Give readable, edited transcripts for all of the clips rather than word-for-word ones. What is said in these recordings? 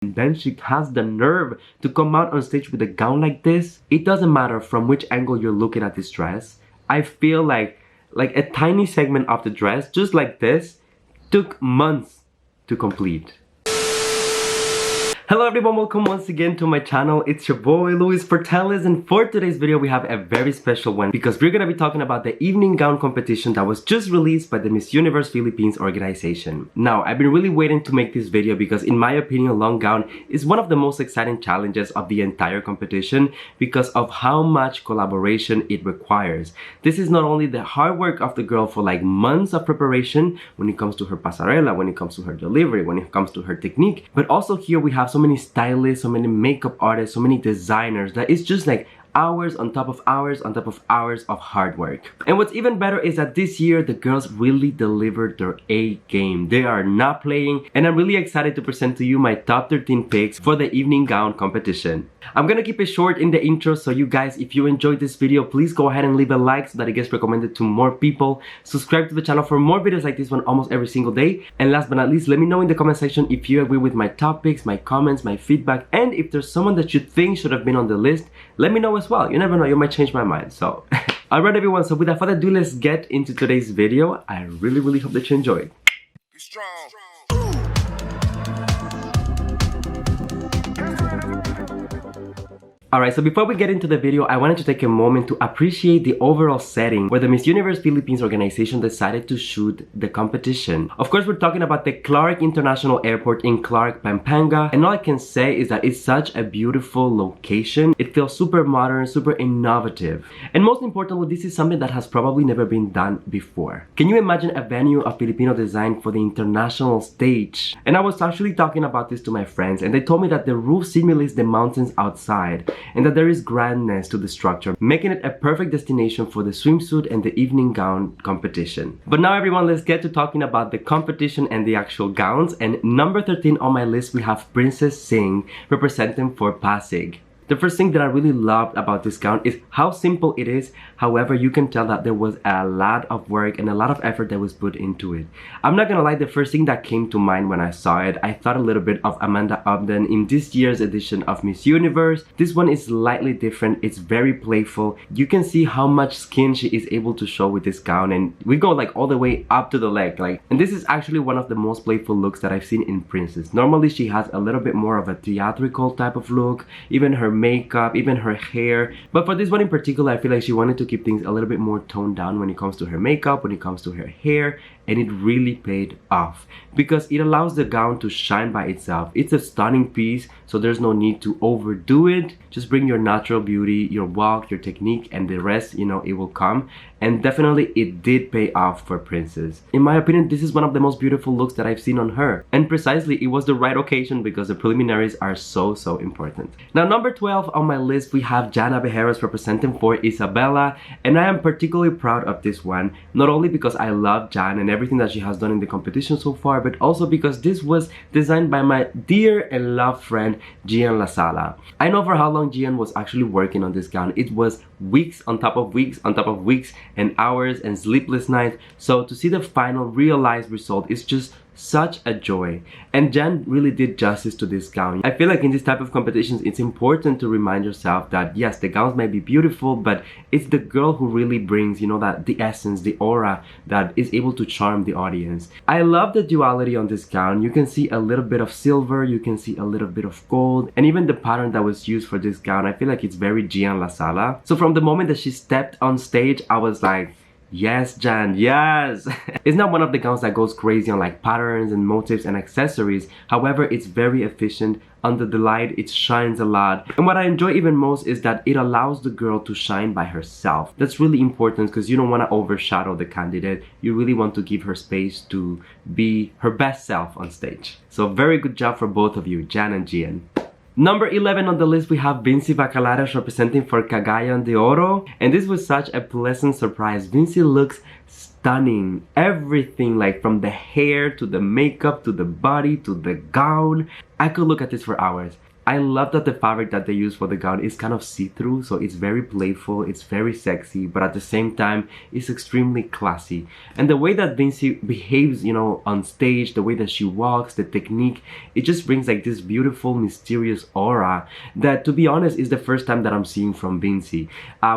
And then she has the nerve to come out on stage with a gown like this. It doesn't matter from which angle you're looking at this dress. I feel like a tiny segment of the dress, just like this, took months to complete. Hello everyone, welcome once again to my channel. It's your boy Luis Portelles, and for today's video we have a very special one because we're gonna be talking about the evening gown competition that was just released by the Miss Universe Philippines organization. Now, I've been really waiting to make this video because in my opinion, long gown is one of the most exciting challenges of the entire competition because of how much collaboration it requires. This is not only the hard work of the girl for like months of preparation when it comes to her pasarela, when it comes to her delivery, when it comes to her technique, but also here we have so many stylists, so many makeup artists, so many designers that it's just like hours on top of hours on top of hours of hard work. And what's even better is that this year the girls really delivered their A game. They are not playing, and I'm really excited to present to you my top 13 picks for the evening gown competition. I'm gonna keep it short in the intro, so you guys, if you enjoyed this video, please go ahead and leave a like so that it gets recommended to more people. Subscribe to the channel for more videos like this one almost every single day. And last but not least, let me know in the comment section if you agree with my top picks, my comments, my feedback, and if there's someone that you think should have been on the list, let me know as well. You never know, you might change my mind. So alright everyone, so without further ado, let's get into today's video. I really hope that you enjoy. Be strong. Alright, so before we get into the video, I wanted to take a moment to appreciate the overall setting where the Miss Universe Philippines organization decided to shoot the competition. Of course, we're talking about the Clark International Airport in Clark, Pampanga, and all I can say is that it's such a beautiful location. It feels super modern, super innovative. And most importantly, this is something that has probably never been done before. Can you imagine a venue of Filipino design for the international stage? And I was actually talking about this to my friends, and they told me that the roof simulates the mountains outside, and that there is grandness to the structure, making it a perfect destination for the swimsuit and the evening gown competition. But now everyone, let's get to talking about the competition and the actual gowns. And number 13 on my list, we have Princess Singh representing for Pasig. The first thing that I really loved about this gown is how simple it is. However, you can tell that there was a lot of work and a lot of effort that was put into it. I'm not gonna lie, the first thing that came to mind when I saw it, I thought a little bit of Amanda Obden in this year's edition of Miss Universe. This one is slightly different. It's very playful. You can see how much skin she is able to show with this gown, and we go like all the way up to the leg. And this is actually one of the most playful looks that I've seen in Princess. Normally she has a little bit more of a theatrical type of look, even her makeup, even her hair. But for this one in particular, I feel like she wanted to keep things a little bit more toned down when it comes to her makeup, when it comes to her hair, and it really paid off because it allows the gown to shine by itself. It's a stunning piece, so there's no need to overdo it. Just bring your natural beauty, your walk, your technique, and the rest, you know, it will come. And definitely it did pay off for Princess. In my opinion, this is one of the most beautiful looks that I've seen on her. And precisely, it was the right occasion because the preliminaries are so important. Now, number 12 on my list, we have Janella Joy representing for Isabela. And I am particularly proud of this one, not only because I love Jan and everything that she has done in the competition so far, but also because this was designed by my dear and loved friend, Gian Lasala. I know for how long Gian was actually working on this gown. It was weeks on top of weeks on top of weeks, and hours and sleepless nights. So to see the final realized result is just such a joy. And Jan really did justice to this gown. I feel like in this type of competitions, it's important to remind yourself that yes, the gowns might be beautiful, but it's the girl who really brings, you know, that the essence, the aura that is able to charm the audience. I love the duality on this gown. You can see a little bit of silver, you can see a little bit of gold, and even the pattern that was used for this gown, I feel like it's very Gian Lasala. So from the moment that she stepped on stage, I was like, yes, Jan, yes! It's not one of the gowns that goes crazy on like patterns and motifs and accessories. However, it's very efficient. Under the light, it shines a lot. And what I enjoy even most is that it allows the girl to shine by herself. That's really important because you don't want to overshadow the candidate. You really want to give her space to be her best self on stage. So very good job for both of you, Jan and Gian. Number 11 on the list, we have Vinci Vacaladas representing for Cagayan de Oro. And this was such a pleasant surprise. Vinci looks stunning. Everything, like from the hair to the makeup to the body to the gown. I could look at this for hours. I love that the fabric that they use for the gown is kind of see-through, so it's very playful, it's very sexy, but at the same time it's extremely classy. And the way that Vinci behaves, you know, on stage, the way that she walks, the technique, it just brings like this beautiful mysterious aura that, to be honest, is the first time that I'm seeing from Vinci.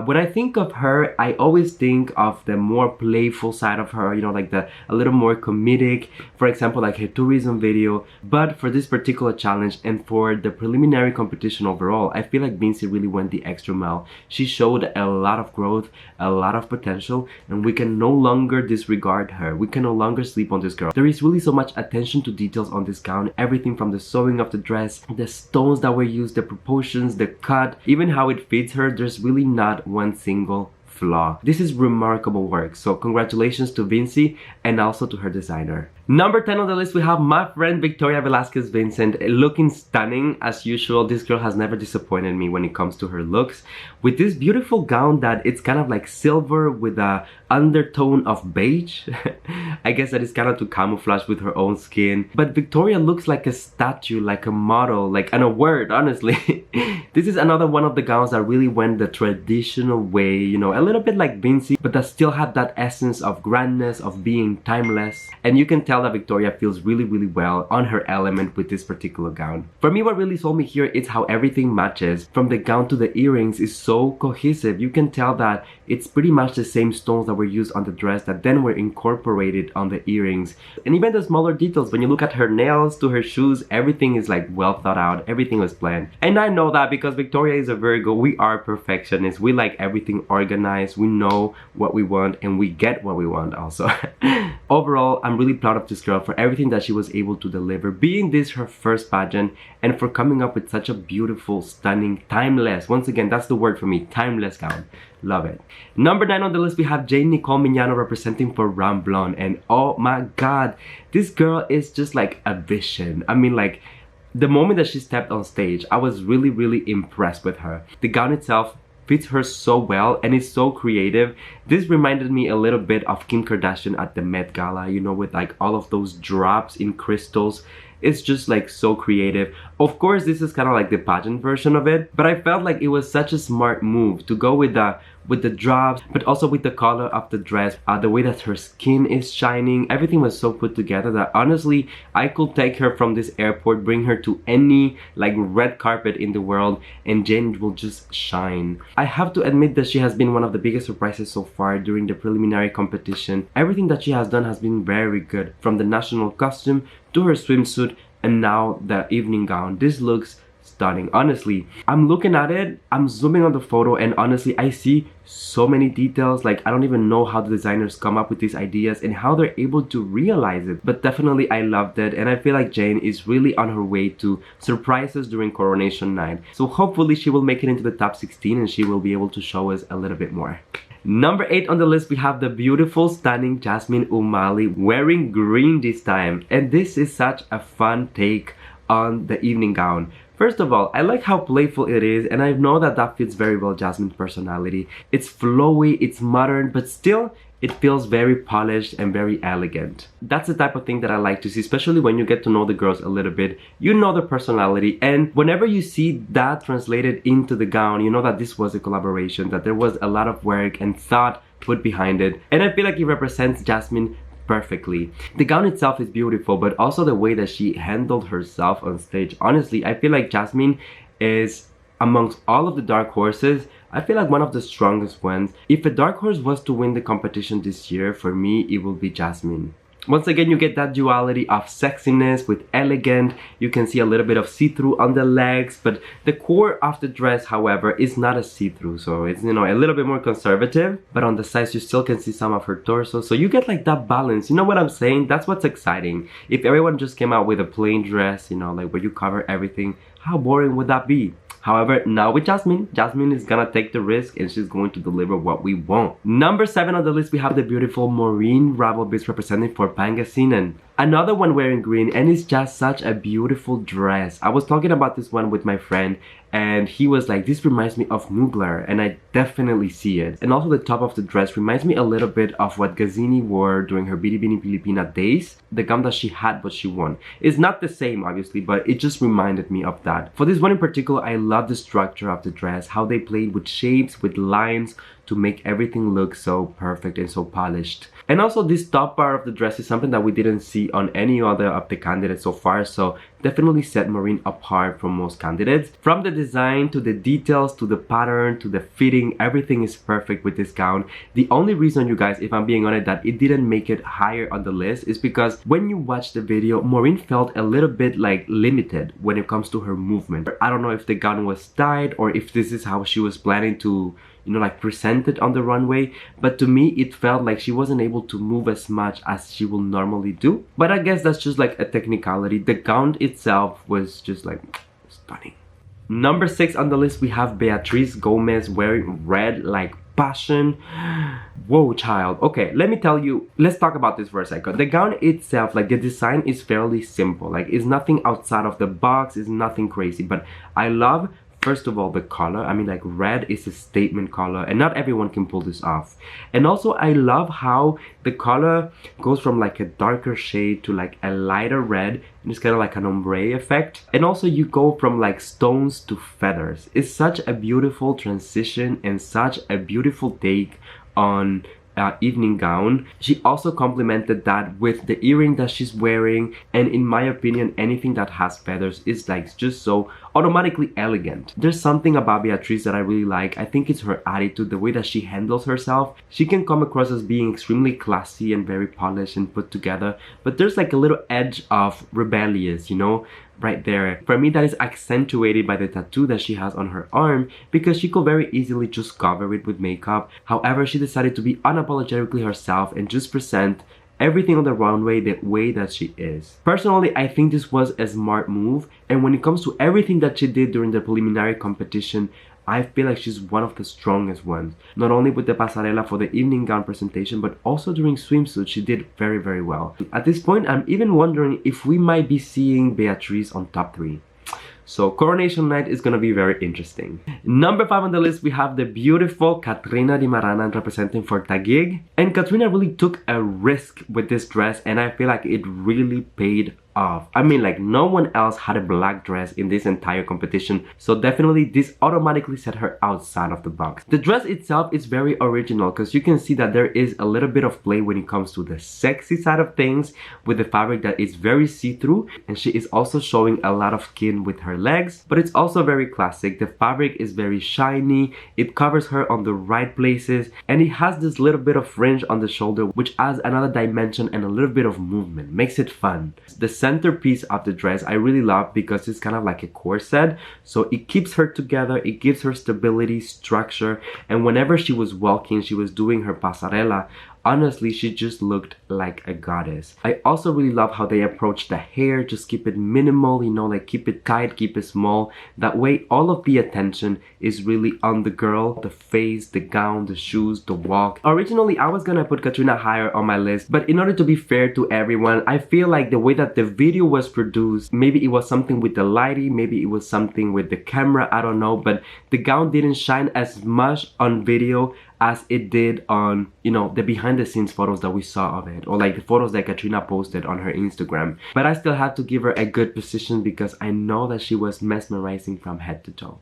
When I think of her, I always think of the more playful side of her, you know, like a little more comedic, for example, like her tourism video. But for this particular challenge and for the preliminary competition overall, I feel like Vinci really went the extra mile. She showed a lot of growth, a lot of potential, and we can no longer disregard her. We can no longer sleep on this girl. There is really so much attention to details on this gown, everything from the sewing of the dress, the stones that were used, the proportions, the cut, even how it fits her. There's really not one single flaw. This is remarkable work, so congratulations to Vinci and also to her designer. Number 10 on the list, we have my friend Victoria Velasquez Vincent, looking stunning as usual. This girl has never disappointed me when it comes to her looks, with this beautiful gown that it's kind of like silver with a undertone of beige. I guess that is kind of to camouflage with her own skin, but Victoria looks like a statue, like a model, like and a word, honestly. This is another one of the gowns that really went the traditional way, you know, a little bit like Vinci, but that still had that essence of grandness, of being timeless. And you can tell that Victoria feels really well on her element with this particular gown. For me, what really sold me here is how everything matches. From the gown to the earrings is so cohesive. You can tell that it's pretty much the same stones that were used on the dress that then were incorporated on the earrings. And even the smaller details, when you look at her nails to her shoes, everything is like well thought out, everything was planned. And I know that because Victoria is a Virgo, we are perfectionists. We like everything organized, we know what we want, and we get what we want also. Overall, I'm really proud of this girl for everything that she was able to deliver, being this her first pageant, and for coming up with such a beautiful, stunning, timeless, once again, that's the word for me, timeless gown. Love it. Number 9 on the list, we have Nicole Mignano representing for Ramblon, and oh my god, this girl is just like a vision. I mean, like, the moment that she stepped on stage, I was really impressed with her. The gown itself fits her so well and it's so creative. This reminded me a little bit of Kim Kardashian at the Met Gala, you know, with like all of those drops in crystals. It's just like so creative. Of course, this is kind of like the pageant version of it, but I felt like it was such a smart move to go with the drops, but also with the color of the dress, the way that her skin is shining. Everything was so put together that honestly, I could take her from this airport, bring her to any like red carpet in the world, and Jane will just shine. I have to admit that she has been one of the biggest surprises so far during the preliminary competition. Everything that she has done has been very good, from the national costume to her swimsuit and now the evening gown. This looks stunning. Honestly, I'm looking at it, I'm zooming on the photo, and honestly, I see so many details. Like, I don't even know how the designers come up with these ideas and how they're able to realize it, but definitely I loved it, and I feel like Jane is really on her way to surprise us during coronation night. So hopefully she will make it into the top 16 and she will be able to show us a little bit more. Number 8 on the list, we have the beautiful, stunning Jasmine Umali wearing green this time. And this is such a fun take on the evening gown. First of all, I like how playful it is, and I know that that fits very well Jasmine's personality. It's flowy, it's modern, but still, it feels very polished and very elegant. That's the type of thing that I like to see, especially when you get to know the girls a little bit. You know their personality, and whenever you see that translated into the gown, you know that this was a collaboration, that there was a lot of work and thought put behind it. And I feel like it represents Jasmine perfectly. The gown itself is beautiful, but also the way that she handled herself on stage. Honestly, I feel like Jasmine is, amongst all of the dark horses, I feel like one of the strongest ones. If a dark horse was to win the competition this year, for me, it will be Jasmine. Once again, you get that duality of sexiness with elegant. You can see a little bit of see-through on the legs, but the core of the dress, however, is not a see-through, so it's, you know, a little bit more conservative, but on the sides you still can see some of her torso, so you get like that balance. You know what I'm saying? That's what's exciting. If everyone just came out with a plain dress, you know, like where you cover everything, how boring would that be? However, now with Jasmine is gonna take the risk and she's going to deliver what we want. Number 7 on the list, we have the beautiful Maurene Bustin representing for Pangasinan. Another one wearing green, and it's just such a beautiful dress. I was talking about this one with my friend and he was like, this reminds me of Mugler, and I definitely see it. And also the top of the dress reminds me a little bit of what Gazini wore during her Biribini Pilipina days. The gown that she had but she won. It's not the same obviously, but it just reminded me of that. For this one in particular, I love the structure of the dress, how they played with shapes, with lines, to make everything look so perfect and so polished. And also this top part of the dress is something that we didn't see on any other of the candidates so far, so definitely set Maurene apart from most candidates. From the design to the details to the pattern to the fitting, everything is perfect with this gown. The only reason, you guys, if I'm being honest, that it didn't make it higher on the list is because when you watch the video, Maurene felt a little bit like limited when it comes to her movement. I don't know if the gown was tight or if this is how she was planning to, you know, like present it on the runway, but to me it felt like she wasn't able to move as much as she will normally do. But I guess that's just like a technicality. The gown itself was just like stunning. Number 6 on the list, we have Beatrice Gomez wearing red like passion. Whoa, child. Okay, let me tell you, let's talk about this for a second. The gown itself, like the design is fairly simple, like it's nothing outside of the box, it's nothing crazy, but I love, first of all, the color. I mean, like red is a statement color and not everyone can pull this off. And also I love how the color goes from like a darker shade to like a lighter red, and it's kind of like an ombre effect. And also you go from like stones to feathers. It's such a beautiful transition and such a beautiful take on evening gown. She also complemented that with the earring that she's wearing, and in my opinion, anything that has feathers is like just so automatically elegant. There's something about Beatrice that I really like. I think it's her attitude, the way that she handles herself. She can come across as being extremely classy and very polished and put together, but there's like a little edge of rebellious, you know, right there. For me, that is accentuated by the tattoo that she has on her arm, because she could very easily just cover it with makeup. However, she decided to be unapologetically herself and just present everything on the runway the way that she is. Personally, I think this was a smart move, and when it comes to everything that she did during the preliminary competition, I feel like she's one of the strongest ones. Not only with the pasarela for the evening gown presentation, but also during swimsuit, she did very, very well. At this point, I'm even wondering if we might be seeing Beatrice on top 3. So coronation night is gonna be very interesting. Number 5 on the list, we have the beautiful Katrina Dimaranan representing for Taguig. And Katrina really took a risk with this dress, and I feel like it really paid off. I mean, like no one else had a black dress in this entire competition, so definitely this automatically set her outside of the box. The dress itself is very original because you can see that there is a little bit of play when it comes to the sexy side of things with the fabric that is very see-through, and she is also showing a lot of skin with her legs, but it's also very classic. The fabric is very shiny, it covers her on the right places, and it has this little bit of fringe on the shoulder which adds another dimension and a little bit of movement, makes it fun. The centerpiece of the dress I really love because it's kind of like a corset, so it keeps her together, it gives her stability, structure, and whenever she was walking, she was doing her pasarela, honestly, she just looked like a goddess. I also really love how they approach the hair, just keep it minimal, you know, like keep it tight, keep it small. That way, all of the attention is really on the girl, the face, the gown, the shoes, the walk. Originally, I was gonna put Katrina higher on my list, but in order to be fair to everyone, I feel like the way that the video was produced, maybe it was something with the lighting, maybe it was something with the camera, I don't know, but the gown didn't shine as much on video as it did on, you know, the behind the scenes photos that we saw of it, or like the photos that Katrina posted on her Instagram. But I still had to give her a good position because I know that she was mesmerizing from head to toe.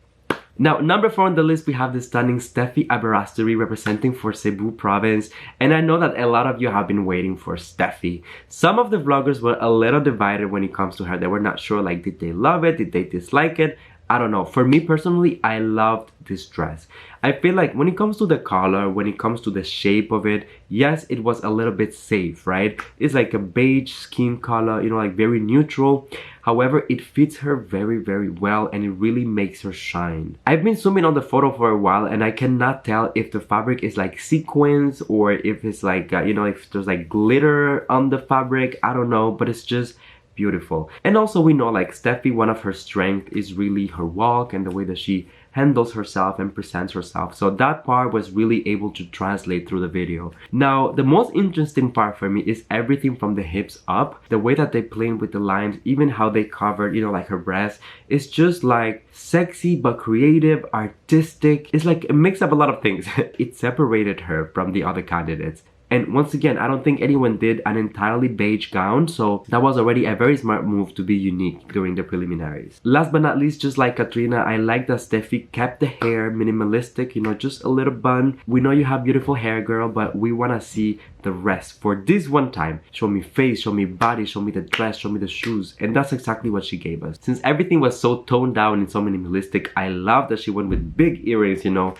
Now, number 4 on the list, we have the stunning Steffi Avaras representing for Cebu province, and I know that a lot of you have been waiting for Steffi. Some of the vloggers were a little divided when it comes to her. They were not sure, like, did they love it, did they dislike it? I don't know. For me personally, I loved this dress. I feel like when it comes to the color, when it comes to the shape of it, yes, it was a little bit safe, right? It's like a beige skin color, you know, like very neutral. However, it fits her very, very well, and it really makes her shine. I've been zooming on the photo for a while, and I cannot tell if the fabric is like sequins or if it's like, you know, if there's like glitter on the fabric. I don't know, but it's just beautiful. And also we know like Steffi, one of her strengths is really her walk and the way that she handles herself and presents herself. So that part was really able to translate through the video. Now, the most interesting part for me is everything from the hips up, the way that they played with the lines, even how they covered, you know, like her breast. It's just like sexy but creative, artistic. It's like a mix of a lot of things. It separated her from the other candidates. And once again, I don't think anyone did an entirely beige gown, so that was already a very smart move to be unique during the preliminaries. Last but not least, just like Katrina, I like that Steffi kept the hair minimalistic, you know, just a little bun. We know you have beautiful hair, girl, but we want to see the rest for this one time. Show me face, show me body, show me the dress, show me the shoes. And that's exactly what she gave us. Since everything was so toned down and so minimalistic, I love that she went with big earrings, you know,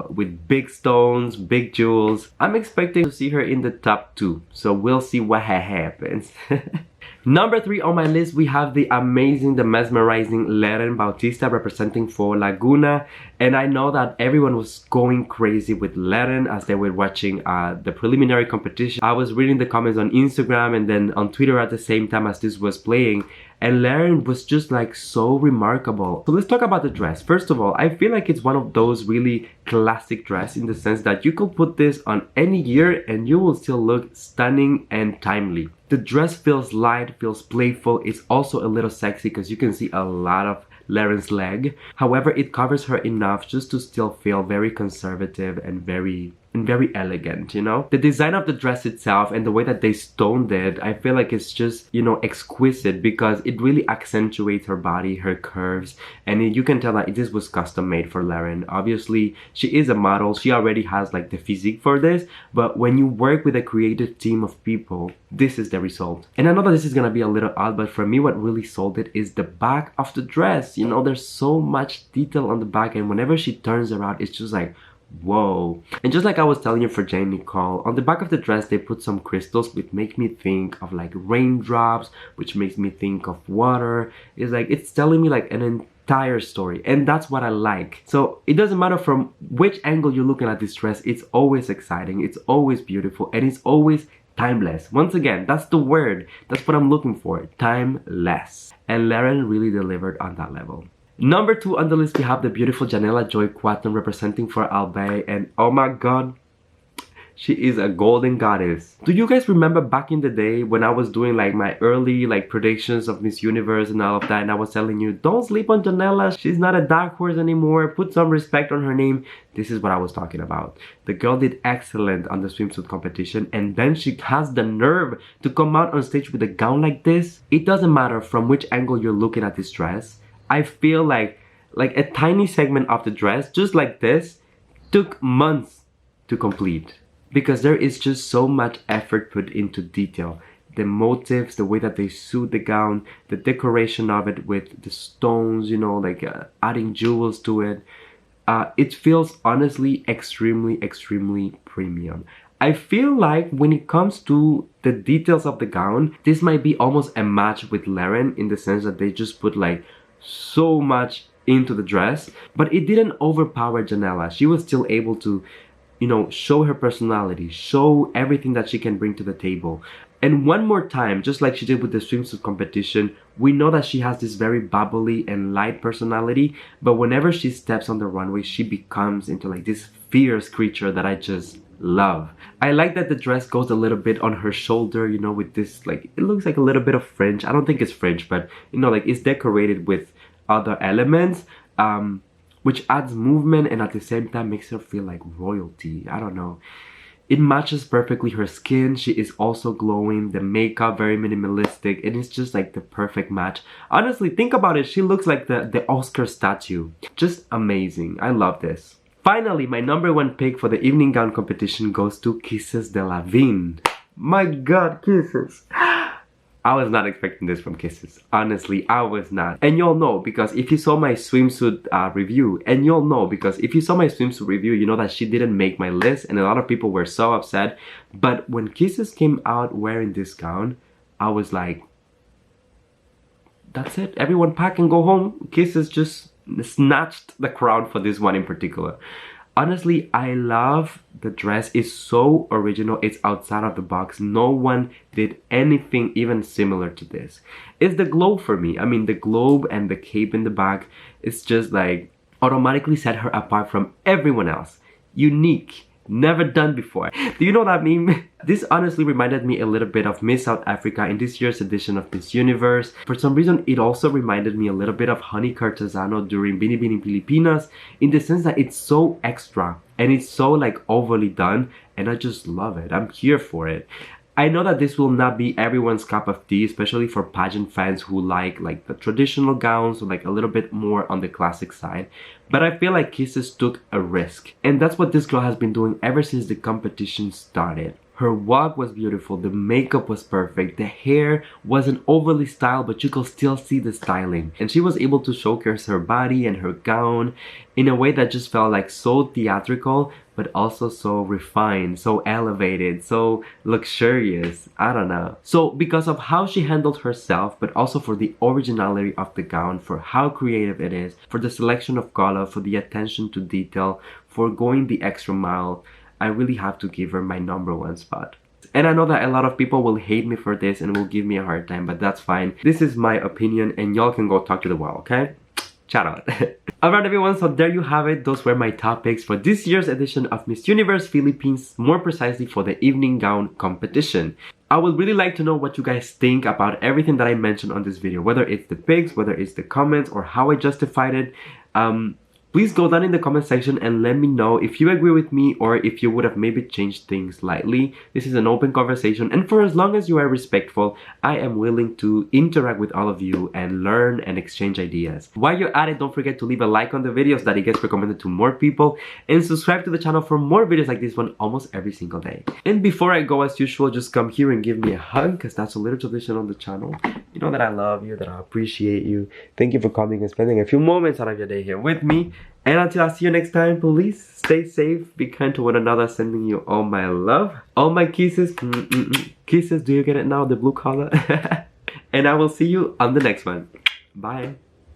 with big stones, big jewels. I'm expecting to see her in the top 2, so we'll see what happens. Number 3 on my list, we have the amazing, the mesmerizing Loren Bautista representing for Laguna. And I know that everyone was going crazy with Loren as they were watching the preliminary competition. I was reading the comments on Instagram and then on Twitter at the same time as this was playing. And Loren was just like so remarkable. So let's talk about the dress. First of all, I feel like it's one of those really classic dress in the sense that you could put this on any year and you will still look stunning and timely. The dress feels light, feels playful. It's also a little sexy because you can see a lot of Loren's leg. However, it covers her enough just to still feel very conservative and very elegant, you know? The design of the dress itself and the way that they stoned it, I feel like it's just, you know, exquisite because it really accentuates her body, her curves, and you can tell that this was custom made for Loren. Obviously, she is a model. She already has like the physique for this, but when you work with a creative team of people, this is the result. And I know that this is gonna be a little odd, but for me, what really sold it is the back of the dress. You know, there's so much detail on the back, and whenever she turns around, it's just like, whoa. And just like I was telling you for Jane Nicole, on the back of the dress they put some crystals which make me think of like raindrops, which makes me think of water. It's like it's telling me like an entire story, and that's what I like. So it doesn't matter from which angle you're looking at this dress, it's always exciting, it's always beautiful, and it's always timeless. Once again, that's the word, that's what I'm looking for, timeless. And Loren really delivered on that level. Number 2 on the list, we have the beautiful Janella Joy Quatton representing for Albay, and oh my god, she is a golden goddess. Do you guys remember back in the day when I was doing like my early like predictions of Miss Universe and all of that, and I was telling you, don't sleep on Janella, she's not a dark horse anymore, put some respect on her name? This is what I was talking about. The girl did excellent on the swimsuit competition, and then she has the nerve to come out on stage with a gown like this. It doesn't matter from which angle you're looking at this dress. I feel like a tiny segment of the dress, just like this, took months to complete. Because there is just so much effort put into detail. The motifs, the way that they sewed the gown, the decoration of it with the stones, you know, like adding jewels to it. It feels honestly extremely premium. I feel like when it comes to the details of the gown, this might be almost a match with Loren in the sense that they just put like so much into the dress, but it didn't overpower Janella. She was still able to, you know, show her personality, show everything that she can bring to the table. And one more time, just like she did with the swimsuit competition, we know that she has this very bubbly and light personality, but whenever she steps on the runway, she becomes into like this fierce creature that I just love. I like that the dress goes a little bit on her shoulder, you know, with this like, it looks like a little bit of fringe. I don't think it's fringe, but you know, like it's decorated with other elements, which adds movement and at the same time makes her feel like royalty. I don't know. It matches perfectly her skin. She is also glowing. The makeup very minimalistic. It is just like the perfect match. Honestly, think about it. She looks like the Oscar statue. Just amazing. I love this. Finally, my number 1 pick for the evening gown competition goes to Kisses de la Vigne. My god, Kisses. I was not expecting this from Kisses. Honestly, I was not. And you'll know because if you saw my swimsuit review, you know that she didn't make my list and a lot of people were so upset. But when Kisses came out wearing this gown, I was like, that's it. Everyone pack and go home. Kisses just snatched the crowd for this one in particular. Honestly, I love the dress. It's so original. It's outside of the box. No one did anything even similar to this. is the globe for me. I mean, the globe and the cape in the back is just like automatically set her apart from everyone else. Unique. Never done before. Do you know that meme? This honestly reminded me a little bit of Miss South Africa in this year's edition of Miss Universe. For some reason, it also reminded me a little bit of Honey Cartesano during Bini Bini Pilipinas, in the sense that it's so extra and it's so like overly done, and I just love it. I'm here for it. I know that this will not be everyone's cup of tea, especially for pageant fans who like the traditional gowns or like a little bit more on the classic side. But I feel like Kisses took a risk. And that's what this girl has been doing ever since the competition started. Her walk was beautiful, the makeup was perfect, the hair wasn't overly styled, but you could still see the styling. And she was able to showcase her body and her gown in a way that just felt like so theatrical, but also so refined, so elevated, so luxurious. I don't know. So because of how she handled herself, but also for the originality of the gown, for how creative it is, for the selection of color, for the attention to detail, for going the extra mile, I really have to give her my #1 spot. And I know that a lot of people will hate me for this and will give me a hard time, but that's fine. This is my opinion and y'all can go talk to the wall, okay? Shout out. Alright everyone, so there you have it. Those were my top picks for this year's edition of Miss Universe Philippines, more precisely for the evening gown competition. I would really like to know what you guys think about everything that I mentioned on this video, whether it's the picks, whether it's the comments, or how I justified it. Please go down in the comment section and let me know if you agree with me or if you would have maybe changed things slightly. This is an open conversation, and for as long as you are respectful, I am willing to interact with all of you and learn and exchange ideas. While you're at it, don't forget to leave a like on the videos so that it gets recommended to more people, and subscribe to the channel for more videos like this one almost every single day. And before I go, as usual, just come here and give me a hug, because that's a little tradition on the channel. You know that I love you, that I appreciate you. Thank you for coming and spending a few moments out of your day here with me. And until I see you next time, please stay safe, be kind to one another, sending you all my love, all my kisses. Kisses, do you get it now, the blue color? And I will see you on the next one. Bye.